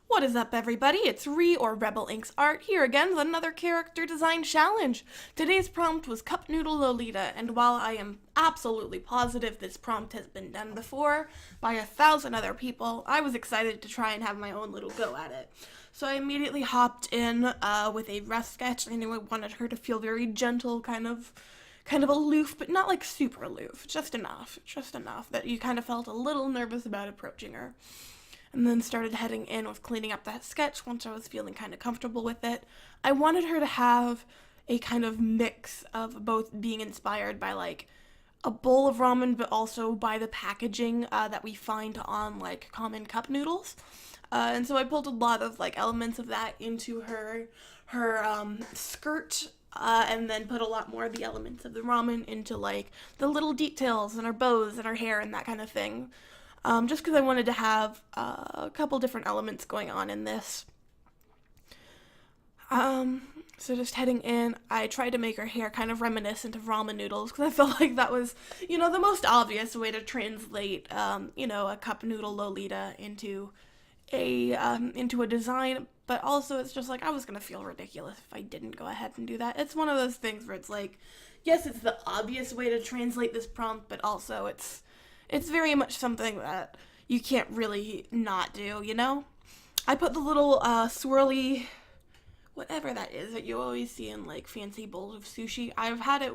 What is up, everybody? It's or Rebel Inks Art here again with another character design challenge. Today's prompt was Cup Noodle Lolita, and while I am absolutely positive this prompt has been done before by 1,000 other people, I was excited to try and have my own little go at it. So I immediately hopped in with a rough sketch. I knew I wanted her to feel very gentle, kind of aloof, but not like super aloof, just enough that you kind of felt a little nervous about approaching her. And then started heading in with cleaning up that sketch once I was feeling kind of comfortable with it. I wanted her to have a kind of mix of both being inspired by like a bowl of ramen, but also by the packaging that we find on like common cup noodles. And so I pulled a lot of like elements of that into her skirt, and then put a lot more of the elements of the ramen into like the little details and her bows and her hair and that kind of thing. Just because I wanted to have a couple different elements going on in this. So just heading in, I tried to make her hair kind of reminiscent of ramen noodles because I felt like that was, the most obvious way to translate, a cup noodle Lolita into a design. But also, it's just like I was gonna feel ridiculous if I didn't go ahead and do that. It's one of those things where it's like, yes, it's the obvious way to translate this prompt, but also it's very much something that you can't really not do, I put the little swirly, whatever that is that you always see in like fancy bowls of sushi. I've had it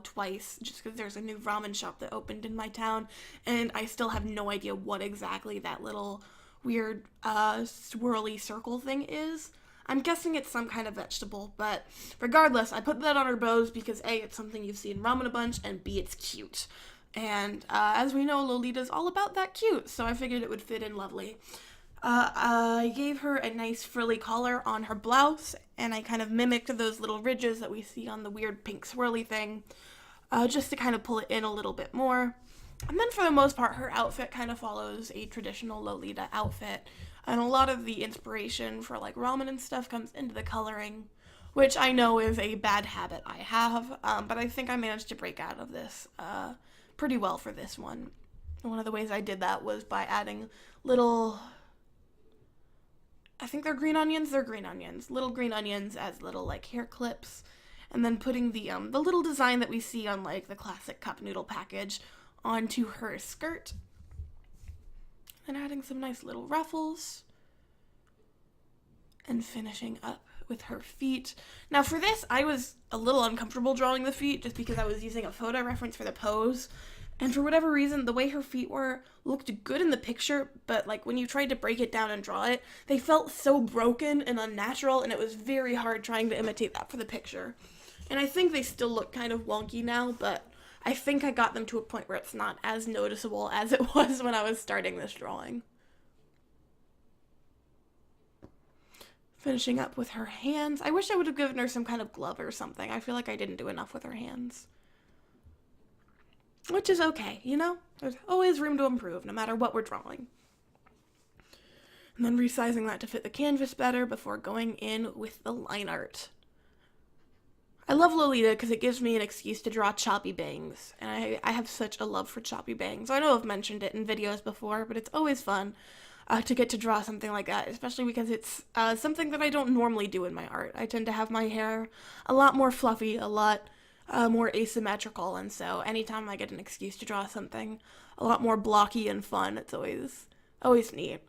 twice just because there's a new ramen shop that opened in my town, and I still have no idea what exactly that little weird swirly circle thing is. I'm guessing it's some kind of vegetable, but regardless, I put that on her bows because A, it's something you've seen ramen a bunch, and B, it's cute. And as we know, Lolita's all about that cute, so I figured it would fit in lovely. I gave her a nice frilly collar on her blouse, and I kind of mimicked those little ridges that we see on the weird pink swirly thing, just to kind of pull it in a little bit more. And then for the most part, her outfit kind of follows a traditional Lolita outfit, and a lot of the inspiration for like ramen and stuff comes into the coloring, which I know is a bad habit I have, but I think I managed to break out of this pretty well for this one. One of the ways I did that was by adding little, I think they're green onions, little green onions as little like hair clips, and then putting the little design that we see on like the classic cup noodle package onto her skirt, and adding some nice little ruffles, and finishing up with her feet. Now for this, I was a little uncomfortable drawing the feet just because I was using a photo reference for the pose. And for whatever reason, the way her feet were looked good in the picture, but like when you tried to break it down and draw it, they felt so broken and unnatural, and it was very hard trying to imitate that for the picture. And I think they still look kind of wonky now, but I think I got them to a point where it's not as noticeable as it was when I was starting this drawing. Finishing up with her hands. I wish I would have given her some kind of glove or something. I feel like I didn't do enough with her hands. Which is okay, There's always room to improve, no matter what we're drawing. And then resizing that to fit the canvas better before going in with the line art. I love Lolita because it gives me an excuse to draw choppy bangs, and I have such a love for choppy bangs. I know I've mentioned it in videos before, but it's always fun to get to draw something like that, especially because it's something that I don't normally do in my art. I tend to have my hair a lot more fluffy, a lot more asymmetrical, and so anytime I get an excuse to draw something a lot more blocky and fun, it's always neat.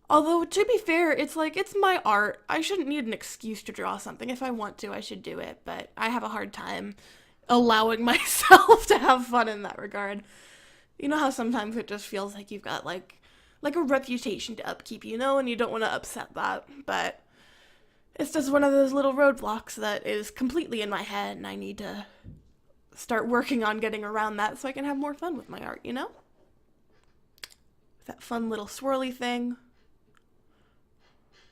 Although, to be fair, it's like, it's my art. I shouldn't need an excuse to draw something. If I want to, I should do it, but I have a hard time allowing myself to have fun in that regard. You know how sometimes it just feels like you've got like a reputation to upkeep, and you don't want to upset that, but it's just one of those little roadblocks that is completely in my head, and I need to start working on getting around that so I can have more fun with my art, That fun little swirly thing.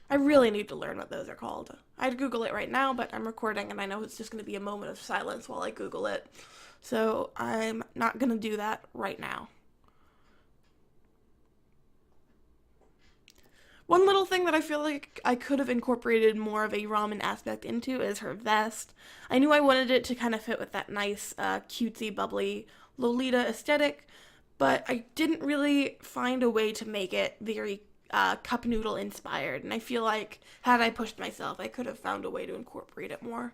I really need to learn what those are called. I'd Google it right now, but I'm recording and I know it's just going to be a moment of silence while I Google it. So I'm not going to do that right now. One little thing that I feel like I could have incorporated more of a ramen aspect into is her vest. I knew I wanted it to kind of fit with that nice, cutesy, bubbly Lolita aesthetic, but I didn't really find a way to make it very cup noodle inspired, and I feel like had I pushed myself, I could have found a way to incorporate it more.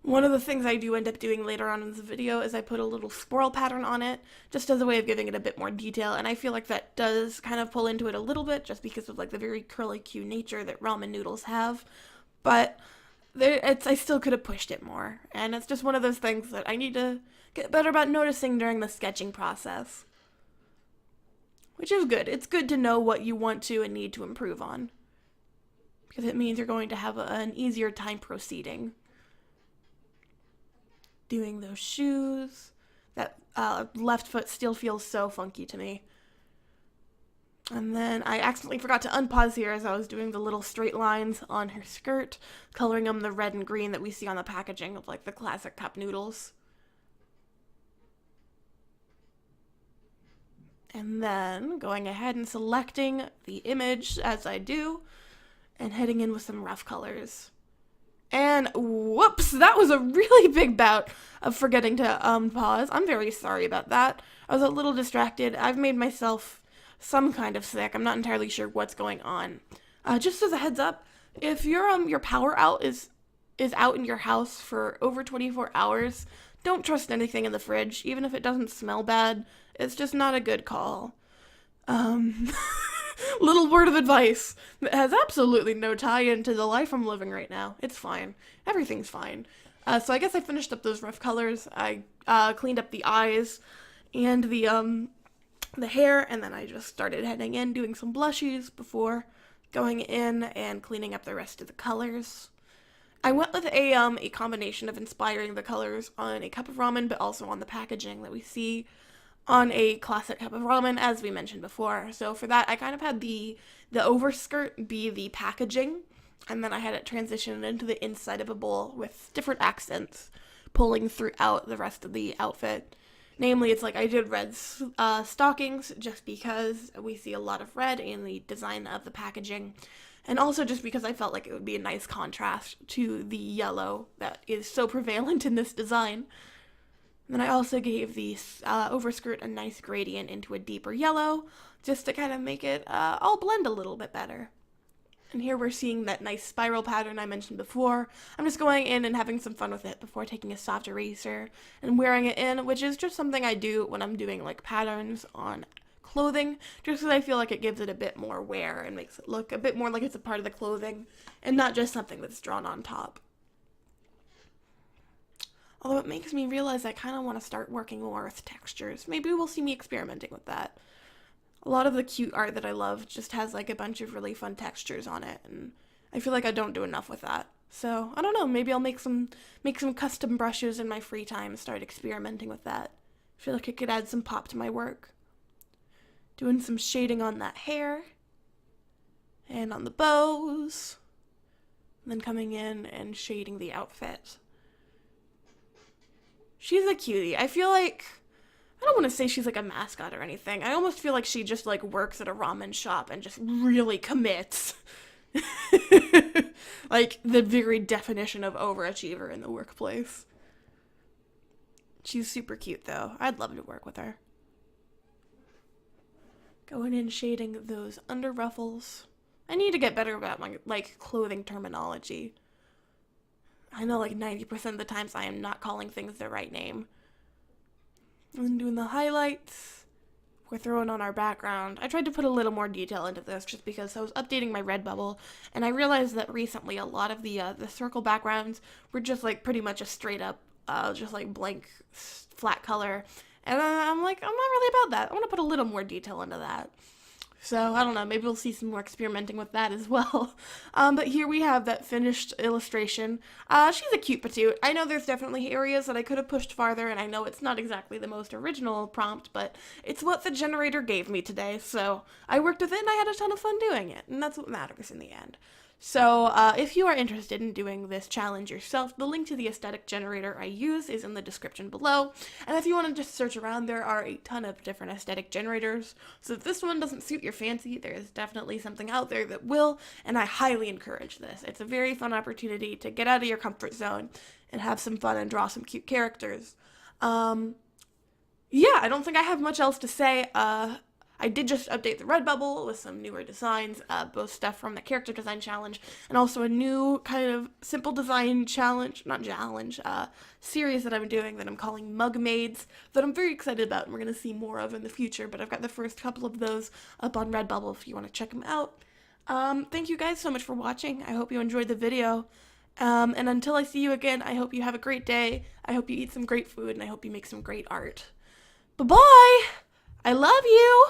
One of the things I do end up doing later on in the video is I put a little swirl pattern on it, just as a way of giving it a bit more detail, and I feel like that does kind of pull into it a little bit, just because of like the very curly Q nature that ramen noodles have, but I still could have pushed it more, and it's just one of those things that I need to get better about noticing during the sketching process. Which is good. It's good to know what you want to and need to improve on, because it means you're going to have an easier time proceeding. Doing those shoes. That left foot still feels so funky to me. And then I accidentally forgot to unpause here as I was doing the little straight lines on her skirt, coloring them the red and green that we see on the packaging of like the classic cup noodles. And then going ahead and selecting the image as I do, and heading in with some rough colors. And whoops, that was a really big bout of forgetting to pause. I'm very sorry about that. I was a little distracted. I've made myself some kind of sick. I'm not entirely sure what's going on. Just as a heads up, if your power out is out in your house for over 24 hours, don't trust anything in the fridge, even if it doesn't smell bad. It's just not a good call. Little word of advice that has absolutely no tie-in to the life I'm living right now. It's fine. Everything's fine. So I guess I finished up those rough colors. I cleaned up the eyes and the hair, and then I just started heading in, doing some blushes before going in and cleaning up the rest of the colors. I went with a combination of inspiring the colors on a cup of ramen, but also on the packaging that we see on a classic cup of ramen, as we mentioned before. So for that, I kind of had the overskirt be the packaging, and then I had it transition into the inside of a bowl with different accents pulling throughout the rest of the outfit. Namely, it's like I did red stockings just because we see a lot of red in the design of the packaging, and also just because I felt like it would be a nice contrast to the yellow that is so prevalent in this design. And then I also gave the overskirt a nice gradient into a deeper yellow, just to kind of make it all blend a little bit better. And here we're seeing that nice spiral pattern I mentioned before. I'm just going in and having some fun with it before taking a soft eraser and wearing it in, which is just something I do when I'm doing like patterns on clothing, just because I feel like it gives it a bit more wear and makes it look a bit more like it's a part of the clothing and not just something that's drawn on top. Although it makes me realize I kind of want to start working more with textures. Maybe we'll see me experimenting with that. A lot of the cute art that I love just has like a bunch of really fun textures on it, and I feel like I don't do enough with that. So, I don't know, maybe I'll make some custom brushes in my free time and start experimenting with that. I feel like it could add some pop to my work. Doing some shading on that hair, and on the bows, and then coming in and shading the outfit. She's a cutie. I feel like, I don't want to say she's like a mascot or anything. I almost feel like she just like works at a ramen shop and just really commits. Like the very definition of overachiever in the workplace. She's super cute though. I'd love to work with her. Going in shading those under ruffles. I need to get better about my like clothing terminology. I know like 90% of the times I am not calling things the right name. And then doing the highlights. We're throwing on our background. I tried to put a little more detail into this just because I was updating my Redbubble, and I realized that recently a lot of the circle backgrounds were just like pretty much a straight up, just like blank flat color. And I'm like, I'm not really about that. I want to put a little more detail into that. So, I don't know, maybe we'll see some more experimenting with that as well. But here we have that finished illustration. She's a cute patoot. I know there's definitely areas that I could have pushed farther, and I know it's not exactly the most original prompt, but it's what the generator gave me today, so I worked with it and I had a ton of fun doing it, and that's what matters in the end. So, if you are interested in doing this challenge yourself, the link to the aesthetic generator I use is in the description below, and if you want to just search around, there are a ton of different aesthetic generators, so if this one doesn't suit your fancy, there is definitely something out there that will, and I highly encourage this. It's a very fun opportunity to get out of your comfort zone and have some fun and draw some cute characters. Yeah, I don't think I have much else to say. I I did just update the Redbubble with some newer designs, both stuff from the character design challenge and also a new kind of simple design series that I'm doing that I'm calling Mug Maids that I'm very excited about and we're going to see more of in the future. But I've got the first couple of those up on Redbubble if you want to check them out. Thank you guys so much for watching. I hope you enjoyed the video. And until I see you again, I hope you have a great day. I hope you eat some great food and I hope you make some great art. Bye-bye! I love you!